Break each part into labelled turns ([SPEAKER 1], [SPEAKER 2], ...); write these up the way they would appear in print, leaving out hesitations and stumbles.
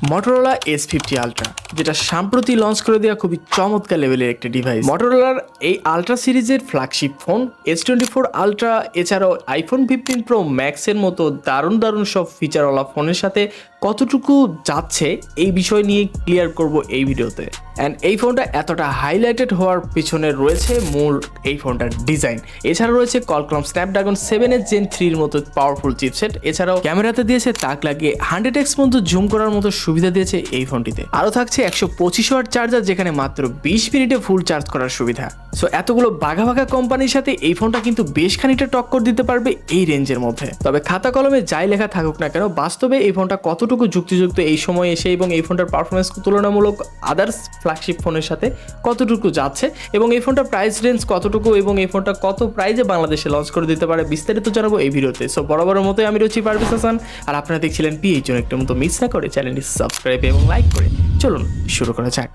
[SPEAKER 1] Motorola S50 Ultra, যেটা সম্প্রতি launch করে দেওয়া খুবই চমৎকার লেভেলের একটা ডিভাইস। Motorola এই আলট্রা সিরিজের ফ্ল্যাগশিপ ফোন S24 Ultra এছাড়াও iPhone 15 Pro Max এর মতো দারুণ সব ফিচারওয়ালা ফোনের সাথে কতটুকু যাচ্ছে এই বিষয় নিয়ে ক্লিয়ার করব এই ভিডিওতে। অ্যান্ড এই ফোনটা এতটা হাইলাইটেড হওয়ার পিছনে রয়েছে মূল এই ফোনটার ডিজাইন, এছাড়া রয়েছে Qualcomm Snapdragon 7 Gen 3 এর মতো পাওয়ারফুল চিপসেট, এছাড়াও ক্যামেরাতে দিয়েছে তাক লাগিয়ে 100x পর্যন্ত জুম করার মতো সুবিধা দিয়েছে এই ফোনটিতে। আরও থাকছে 125 ওয়াট চার্জার, যেখানে মাত্র 20 মিনিটে ফুল চার্জ করার সুবিধা। সো এতগুলো বাঘা কোম্পানির সাথে এই ফোনটা কিন্তু বেশ খানিকটা টক্কর দিতে পারবে এই রেঞ্জের মধ্যে। তবে খাতা কলমে যাই লেখা থাকুক না কেন, বাস্তবে এই ফোনটা কতটুকু যুক্তিযুক্ত এই সময় এসে এবং এই ফোনটার পারফরমেন্স তুলনামূলক আদার্স ফ্ল্যাগশিপ ফোনের সাথে কতটুকু যাচ্ছে এবং এই ফোনটার প্রাইস রেঞ্জ কতটুকু এবং এই ফোনটা কত প্রাইজে বাংলাদেশে লঞ্চ করে দিতে পারে বিস্তারিত জানাবো এই ভিডিওতে। সো বরাবরের মতোই আমি রয়েছি পারভেজ হাসান, আর আপনারা দেখছিলেন পিএইচ একটু মতো মিস না করে চ্যানেলটি সাবস্ক্রাইব এবং লাইক করে চলুন শুরু করা যাক।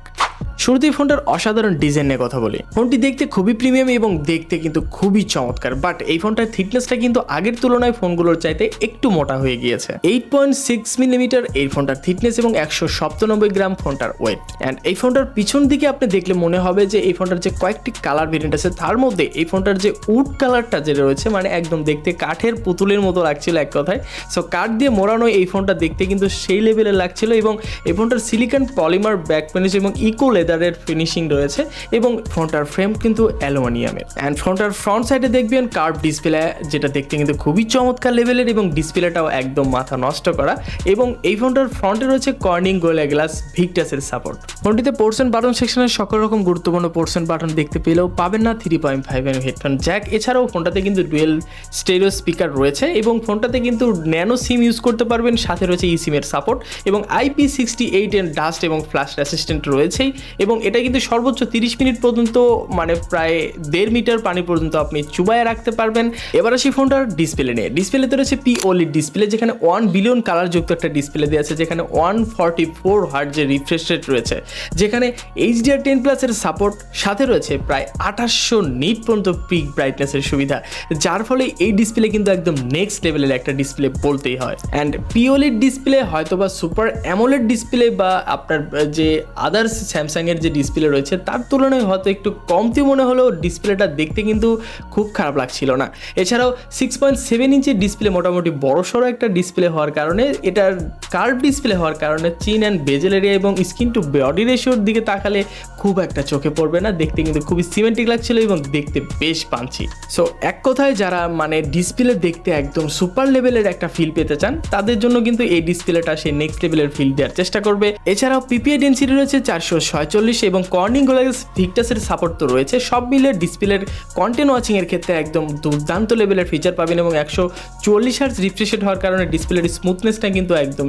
[SPEAKER 1] শুরুতেই ফোনটার অসাধারণ ডিজাইন নিয়ে কথা বলি। ফোনটি দেখতে খুবই প্রিমিয়াম এবং দেখতে কিন্তু খুবই চমৎকার, বাট এই ফোনটার থিকনেসটা কিন্তু আগের তুলনায় ফোনগুলোর চাইতে একটু মোটা হয়ে গিয়েছে। 8.6 মিলিমিটার এই ফোনটার থিকনেস এবং 197 গ্রাম ফোনটার ওয়েট। অ্যান্ড এই ফোনটার পিছন দিকে আপনি দেখলে মনে হবে যে এই ফোনটার যে কয়েকটি কালার ভেরিয়েন্ট আছে তার মধ্যে এই ফোনটার যে উড কালারটা যে রয়েছে, মানে একদম দেখতে কাঠের পুতুলের মতো লাগছিল এক কথায়। সো কাঠ দিয়ে মোড়ানো এই ফোনটা দেখতে কিন্তু সেই লেভেলে লাগছিল এবং এই ফোনটার সিলিকন পলিমার ব্যাক ফিনিশ এবং ইকো লেদারের ফিনিশিং রয়েছে এবং ফোনটার ফ্রেম কিন্তু অ্যালুমিনিয়ামের। অ্যান্ড ফোনটার ফ্রন্ট সাইডে দেখবেন কার্ভ ডিসপ্লে, যেটা দেখতে কিন্তু খুবই চমৎকার লেভেলের এবং ডিসপ্লেটাও একদম মাথা নষ্ট করা। এবং এই ফোনটার ফ্রন্টে রয়েছে কর্নিং গোরিলা গ্লাস ভিক্টাসের সাপোর্ট। ফোনটিতে পোর্টস বাটন সেকশনের সকল রকম গুরুত্বপূর্ণ পোর্টস বাটন দেখতে পেলেও পাবেন না 3.5 mm হেডফোন জ্যাক। এছাড়াও ফোনটাতে কিন্তু ডুয়েল স্টেরিও স্পিকার রয়েছে এবং ফোনটাতে কিন্তু ন্যানো সিম ইউজ করতে পারবেন, সাথে রয়েছে ই সিমের সাপোর্ট এবং IP68 এর ডাস্ট এবং ফ্ল্যাশ রেসিস্ট্যান্ট রয়েছেই। এবং এটা কিন্তু সর্বোচ্চ 30 মিনিট পর্যন্ত, মানে প্রায় 1.5 মিটার পানি পর্যন্ত আপনি চুবাইয়ে রাখতে পারবেন। এবার আসি ফোনটার ডিসপ্লে নিয়ে। ডিসপ্লেতে রয়েছে POLED ডিসপ্লে, যেখানে 1 বিলিয়ন কালার যুক্ত একটা ডিসপ্লে দেওয়া আছে, যেখানে 144 হার্টজের রিফ্রেশ রেট রয়েছে, যেখানে HDR10+ এর সাপোর্ট, সাথে রয়েছে প্রায় 2800 নিট পর্যন্ত পিক ব্রাইটনেসের সুবিধা, যার ফলে এই ডিসপ্লে কিন্তু একদম নেক্সট লেভেলের একটা ডিসপ্লে বলতেই হয়। অ্যান্ড POLED ডিসপ্লে হয়তোবা সুপার অ্যামোলেড ডিসপ্লে বা আপনার যে আদার্স স্যামসাংয়ের যে ডিসপ্লে রয়েছে তার তুলনায় হয়তো একটু কমতি মনে হলেও ডিসপ্লেটা দেখতে কিন্তু খুব খারাপ লাগছিল না। এছাড়াও 6.7 ইঞ্চের ডিসপ্লে মোটামুটি বড়সড় একটা ডিসপ্লে হওয়ার কারণে, এটার কার্ভ ডিসপ্লে হওয়ার কারণে চিন অ্যান্ড বেজেল এরিয়া এবং স্কিন টু বডি রেশিওর দিকে তাকালে খুব একটা চোখে পড়বে না, দেখতে কিন্তু খুবই সিমেন্টিক লাগছিল এবং দেখতে বেশ পাঞ্চি। সো এক কথায় যারা মানে ডিসপ্লে দেখতে একদম সুপার লেভেলের একটা ফিল পেতে চান তাদের জন্য কিন্তু এই ডিসপ্লেটা সেই নেক্সট লেভেলের ফিল দেওয়ার চেষ্টা করবে। এছাড়াও PPI ডেনসিটি রয়েছে 446 এবং কর্নিং গোরিলা গ্লাস ভিক্টাসের সাপোর্ট তো রয়েছে। সব মিলে ডিসপ্লের কন্টেন্ট ওয়াচিং এর ক্ষেত্রে একদম দুর্দান্ত লেভেলের ফিচার পাবেন এবং 140 হার্টজ রিফ্রেশ রেট হওয়ার কারণে ডিসপ্লের স্মুথনেসটা কিন্তু একদম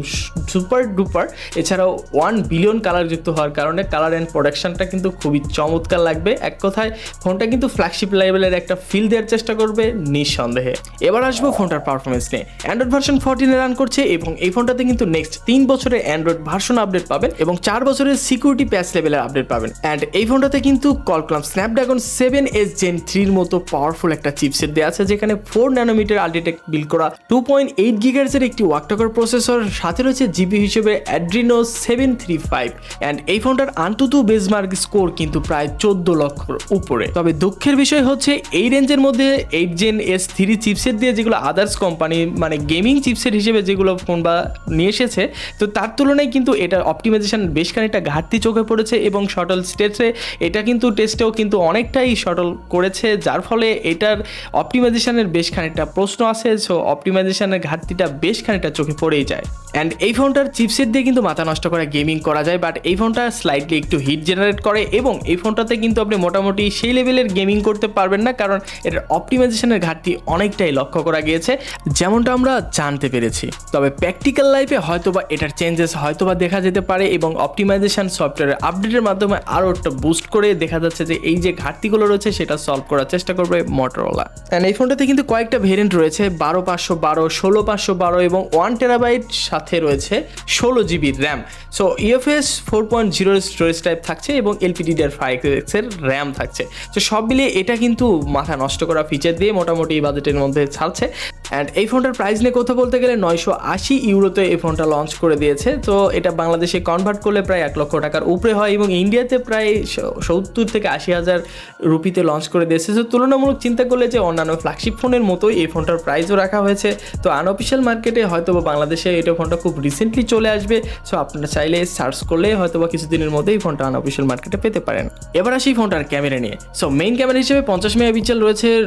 [SPEAKER 1] সুপার ডুপার। এছাড়াও 1 বিলিয়ন কালার যুক্ত হওয়ার কারণে কালার অ্যান্ড প্রোডাকশনটা কিন্তু খুবই চমৎকার লাগবে। এক কথায় ফোনটা কিন্তু ফ্ল্যাগশিপ লেভেলের একটা ফিল দেওয়ার চেষ্টা করবে নিঃসন্দেহে। এবার আসবো ফোনটার পারফরমেন্স নিয়ে। অ্যান্ড্রয়েড ভার্সন 14 রান করছে এবং এই ফোনটাতে কিন্তু নেক্সট 3 বছরের অ্যান্ড্রয়েড ভার্সন আপডেট পাবেন এবং 4 বছরের সিকিউরিটি প্যাচ লেভেলের আপডেট পাবেন। অ্যান্ড এই ফোনটাতে কিন্তু Qualcomm Snapdragon 7 Gen 3 মতো পাওয়ারফুল একটা চিপসেট দেওয়া আছে, যেখানে 4 ন্যানোমিটার আলট্রাটেক বিল্ড করা 2.8 GHz এর একটি ওয়াকটকার প্রসেসর, সাথে রয়েছে জিপি হিসেবে Adreno 735। অ্যান্ড এই ফোনটার AnTuTu বেঞ্চমার্ক স্কোর কিন্তু প্রায় 14 লক্ষর উপরে। তবে দুঃখের বিষয় হচ্ছে এই রেঞ্জের মধ্যে 8 Gen S3 চিপসেট দিয়ে যেগুলো আদার্স কোম্পানি মানে গেমিং চিপসেট হিসেবে যেগুলো ফোন বা নিয়ে এসেছে, তো তার তুলনায় কিন্তু এটার অপটিমাইজেশন বেশ খানিকটা ঘাটতি চোখে পড়েছে এবং শটল স্টেটে এটা কিন্তু টেস্টেও কিন্তু অনেকটাই শটল করেছে, যার ফলে এটার অপটিমাইজেশনের বেশ খানিকটা প্রশ্ন আছে। সো অপটিমাইজেশনের ঘাটতিটা বেশ খানিকটা চোখে পড়েই যায়। অ্যান্ড এই ফোনটার চিপসেট দিয়ে কিন্তু মাথা নষ্ট করে গেমিং করা যায়, বাট এই ফোনটা স্লাইটলি একটু হিট জেনারেট করে এবং এই ফোনটাতে কিন্তু আপনি মোটামুটি সেই লেভেলের গেমিং করতে পারবেন না, কারণ এটার অপটিমাইজেশনের ঘাটতি অনেকটাই লক্ষ্য করা গিয়েছে, যেমনটা আমরা জানতে পেরেছি। তবে প্র্যাকটিক্যাল লাইফে হয়তোবা এটার চেঞ্জেস হয়তোবা দেখা যেতে পারে এবং অপটিমাইজেশন সফটওয়্যারের আপডেটের মাধ্যমে আরও একটা বুস্ট করে দেখা যাচ্ছে যে এই যে ঘাটতিগুলো রয়েছে সেটা সলভ করার চেষ্টা করবে Motorola। অ্যান্ড এই ফোনটাতে কিন্তু কয়েকটা ভেরিয়েন্ট রয়েছে, 12512, 16512 এবং 1 টেরাবাইট, সাথে রয়েছে 16 GB RAM. So UFS 4.0 storage type থাকছে এবং LPDDR5X এর র্যাম থাকছে। তো সব মিলিয়ে এটা কিন্তু মাথা নষ্ট করা ফিচার দিয়ে মোটামুটি বাজেটের মধ্যে ছাড়ছে। অ্যান্ড এই ফোনটার প্রাইস নিয়ে কথা বলতে গেলে 980 ইউরোতে এই ফোনটা লঞ্চ করে দিয়েছে। তো এটা বাংলাদেশে কনভার্ট করলে প্রায় 1 লক্ষ টাকার উপরে হয় এবং ইন্ডিয়াতে প্রায় 70 থেকে 80 হাজার রুপিতে লঞ্চ করে দিয়েছে। তো তুলনামূলক চিন্তা করলে যে অন্যান্য ফ্ল্যাগশিপ ফোনের মতোই এই ফোনটার প্রাইসও রাখা হয়েছে। তো আনঅফিসিয়াল মার্কেটে হয়তো বা বাংলাদেশে এটা ফোনটা খুব রিসেন্টলি চলে আসবে। সো আপনারা চাইলে সার্চ করলে হয়তো বা কিছুদিনের মধ্যেই ফোনটা আনঅফিসিয়াল মার্কেটে পেতে পারেন। এবার আসি ফোনটার ক্যামেরা নিয়ে। সো মেইন ক্যামেরা হিসেবে 50 মেগাপিক্সেল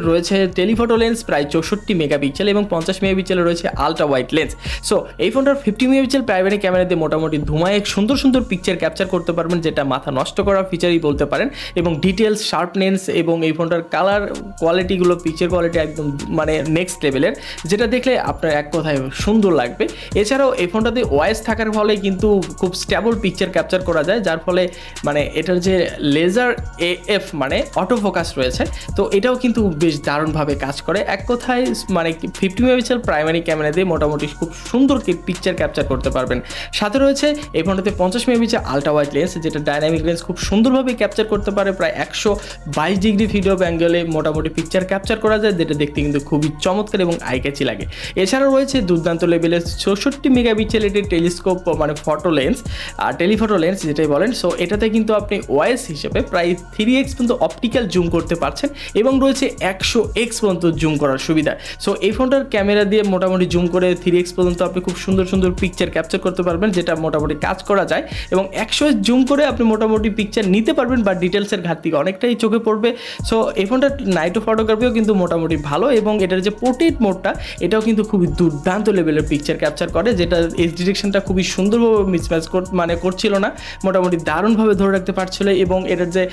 [SPEAKER 1] রয়েছে টেলিফটো লেন্স প্রায় 64 মেগাপিক্সেল এবং 50 মেগাপিক্সেল রয়েছে আলট্রা ওয়াইড লেন্স। সো এই ফোনটার 50 মেগাপিক্সেল প্রাইমারি ক্যামেরা দিয়ে মোটামুটি ধুমায় সুন্দর সুন্দর পিকচার ক্যাপচার করতে পারবেন, যেটা মাথা নষ্ট করার ফিচারই বলতে পারেন। এবং ডিটেলস, শার্পনেস এবং এই ফোনটার কালার কোয়ালিটিগুলো, পিকচার কোয়ালিটি একদম মানে নেক্সট লেভেলের, যেটা দেখলে আপনার এক কথায় সুন্দর লাগবে। এছাড়াও এই ফোনটাতে ওয়াইস থাকার ফলে কিন্তু খুব স্টেবল পিকচার ক্যাপচার করা যায়, যার ফলে মানে এটার যে লেজার এএফ মানে অটো ফোকাস রয়েছে, তো এটাও কিন্তু বেশ দারুণভাবে কাজ করে। এক কথায় মানে 50 মেগাপিক্সেল প্রাইমারি ক্যামেরা দিয়ে মোটামুটি খুব সুন্দর পিকচার ক্যাপচার করতে পারবেন। সাথে রয়েছে এই ফোনটাতে 50 মেগাপিক্সেল আলট্রা ওয়াইড লেন্স, যেটা ডাইনামিক লেন্স খুব সুন্দরভাবে ক্যাপচার করতে পারে। প্রায় 122 ডিগ্রি ভিডিও অ্যাঙ্গেলে মোটামুটি পিকচার ক্যাপচার করা যায়, যেটা দেখতে কিন্তু খুবই চমৎকার এবং আইক্যাচি লাগে। এছাড়াও রয়েছে দুর্দান্ত লেভেলের 64 মেগাপিক্সেল এটি টেলিস্কোপ মানে ফটো লেন্স আর টেলিফটো লেন্স যেটাই বলেন। সো এটাতে কিন্তু আপনি ওয়াইস হিসেবে প্রায় 3x পর্যন্ত অপটিক্যাল জুম করতে পারছেন এবং রয়েছে 100x পর্যন্ত জুম করার সুবিধা। সো এই ফোনটার ক্যামেরা দিয়ে মোটামুটি জুম করে 3x পর্যন্ত আপনি খুব সুন্দর সুন্দর পিকচার ক্যাপচার করতে পারবেন, যেটা মোটামুটি কাজ করা যায়। এবং 100x জুম করে আপনি মোটামুটি পিকচার নিতে পারবেন, বা ডিটেলসের ঘাটতি অনেকটাই চোখে পড়বে। সো এই ফোনটার নাইটো ফটোগ্রাফিও কিন্তু মোটামুটি ভালো এবং এটার যে পোর্ট্রেট মোডটা এটাও কিন্তু খুবই দুর্দান্ত লেভেলের পিকচার ক্যাপচার করে, যেটা এজ ডিরেকশনটা খুবই সুন্দরভাবে মিসম্যাচ মানে করছিল না, মোটামুটি দারুণভাবে ধরে রাখতে পারছিল। এবং এটার যে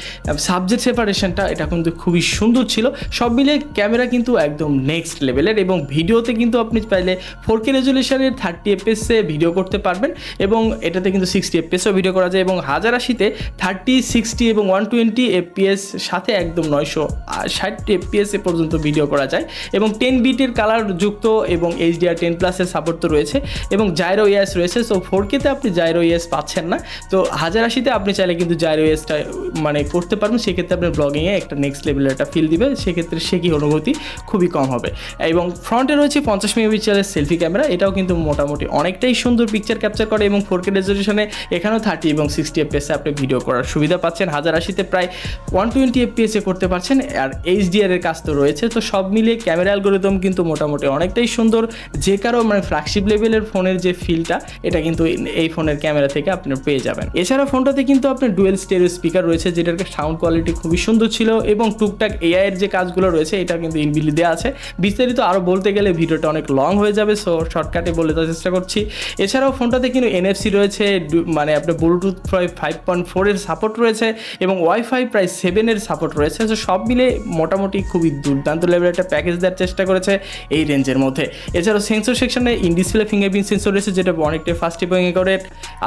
[SPEAKER 1] সাবজেক্ট সেপারেশনটা এটা কিন্তু খুবই সুন্দর ছিল। সব মিলিয়ে ক্যামেরা কিন্তু একদম নেক্সট লেভেলের। এবং ভিডিওতে কিন্তু আপনি চাইলে 4K রেজুলেশনের 30 fps ভিডিও করতে পারবেন এবং এটাতে কিন্তু 60 fps ভিডিও করা যায় এবং 1080-তে 30, 60 এবং 120 fps সাথে একদম 960 fps পর্যন্ত ভিডিও করা যায়। এবং 10 বিটের কালার যুক্ত এবং HDR10+ এর সাপোর্ট তো রয়েছে এবং জাইরো ইএস রয়েছে। সো 4K-তে আপনি জাইরো ইএস পাচ্ছেন না, তো 1080-তে আপনি চাইলে কিন্তু জাইরো ইএসটা মানে করতে পারবেন। সেক্ষেত্রে আপনার ব্লগিংয়ে একটা নেক্সট লেভেলের একটা ফিল দিবে, সেক্ষেত্রে সে কি অনুভূতি খুবই কম হবে। এবং ফ্রন্টে রয়েছে 50 মেগাপিক্সেলের সেলফি ক্যামেরা, এটাও কিন্তু মোটামুটি অনেকটাই সুন্দর পিকচার ক্যাপচার করে এবং 4K রেজলিউশনে এখানেও 30 এবং 60 fps আপনি ভিডিও করার সুবিধা পাচ্ছেন। 1080-তে প্রায় 120 fps করতে পারছেন আর HDR এর কাজ তো রয়েছে। তো সব মিলিয়ে ক্যামেরা অ্যালগোরিদম কিন্তু মোটামুটি অনেকটাই সুন্দর, যে কারো মানে ফ্ল্যাগশিপ লেভেলের ফোনের যে ফিলটা এটা কিন্তু এই ফোনের ক্যামেরা থেকে আপনি পেয়ে যাবেন। এছাড়া ফোনটাতে কিন্তু আপনার ডুয়েল স্টেরিও স্পিকার রয়েছে, যেটার সাউন্ড কোয়ালিটি খুবই সুন্দর ছিল এবং টুকটাক AI এর যে কাজগুলো রয়েছে এটা কিন্তু ইনবিল্ট দেওয়া আছে। বিস্তারিত আরও বলতে গেলে ভিডিওটা অনেক লং হয়ে যাবে, সো শর্টকাটে বলে দেওয়ার চেষ্টা করছি। এছাড়াও ফোনটাতে কিন্তু NFC রয়েছে, মানে আপনার ব্লুটুথ প্রায় 5.4 এর সাপোর্ট রয়েছে এবং ওয়াইফাই প্রায় 7 এর সাপোর্ট রয়েছে। সো সব মিলে মোটামুটি খুবই দুর্দান্ত লেভেলের একটা প্যাকেজ দেওয়ার চেষ্টা করেছে এই রেঞ্জের মধ্যে। এছাড়াও সেন্সর সেকশনে ইন ডিসপ্লে ফিঙ্গারপ্রিন্ট সেন্সর রয়েছে, যেটা অনেকটাই ফাস্ট এবং করে।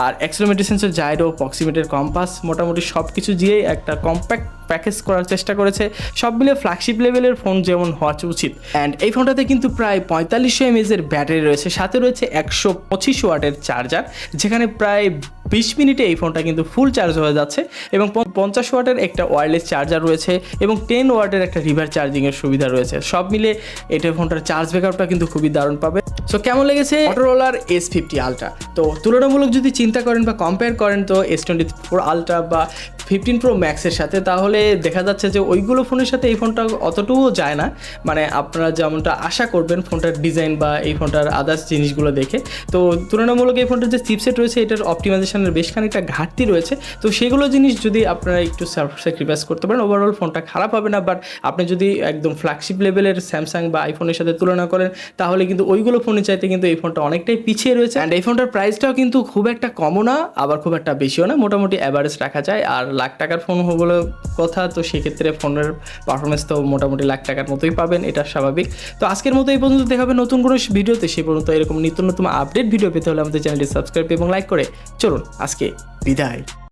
[SPEAKER 1] আর অ্যাক্সিলোমিটার সেন্সর, জাইরো, প্রক্সিমিটার, কম্পাস, মোটামুটি সব কিছু দিয়েই একটা কম্প্যাক্ট প্যাকেজ করার চেষ্টা করেছে। সব মিলে ফ্ল্যাগশিপ লেভেলের ফোন যেমন হওয়া উচিত। অ্যান্ড এই ফোনটাতে কিন্তু প্রায় 4500 mAh এর ব্যাটারি রয়েছে, সাথে রয়েছে 125 ওয়াটের চার্জার, যেখানে প্রায় 20 মিনিটে এই ফোনটা কিন্তু ফুল চার্জ হয়ে যাচ্ছে। এবং 50 ওয়াটের একটা ওয়্যারলেস চার্জার রয়েছে এবং 10 ওয়াটের একটা রিভার চার্জিংয়ের সুবিধা রয়েছে। সব মিলে এটা ফোনটার চার্জ ব্যাকআপটা কিন্তু খুবই দারুণ পাবে। সো কেমন লেগেছে মটোরোলার S50 আলট্রা? তো তুলনামূলক যদি চিন্তা করেন বা কম্পেয়ার করেন তো S24 আলট্রা বা 15 Pro Max-এর সাথে, তাহলে দেখা যাচ্ছে যে ওইগুলো ফোনের সাথে এই ফোনটা অতটুকু যায় না। মানে আপনারা যেমনটা আশা করবেন ফোনটার ডিজাইন বা এই ফোনটার আদার্স জিনিসগুলো দেখে, তো তুলনামূলক এই ফোনটার যে চিপসেট রয়েছে এটার অপটিমাইজেশনের বেশ খানিকটা ঘাটতি রয়েছে। তো সেগুলো জিনিস যদি আপনারা একটু স্যাক্রিফাইস করতে পারেন, ওভারঅল ফোনটা খারাপ হবে না। বাট আপনি যদি একদম ফ্ল্যাগশিপ লেভেলের স্যামসাং বা আইফোনের সাথে তুলনা করেন, তাহলে কিন্তু ওইগুলো ফোনের চাইতে কিন্তু এই ফোনটা অনেকটাই পিছিয়ে রয়েছে। অ্যান্ড এই ফোনটার প্রাইসটাও কিন্তু খুব একটা কমও না, আবার খুব একটা বেশিও না, মোটামুটি অ্যাভারেজ রাখা যায়। আর লাখ টাকার ফোন হলো কথা, তো সেক্ষেত্রে ফোনের পারফরমেন্স তো মোটামুটি লাখ টাকার মতোই পাবেন, এটা স্বাভাবিক। তো আজকের মতো এই পর্যন্ত, দেখাবে নতুন কোনো ভিডিওতে। সে পর্যন্ত এরকম নিত্য নতুন আপডেট ভিডিও পেতে হলে আমাদের চ্যানেলটি সাবস্ক্রাইব এবং লাইক করে চলুন আজকে বিদায়।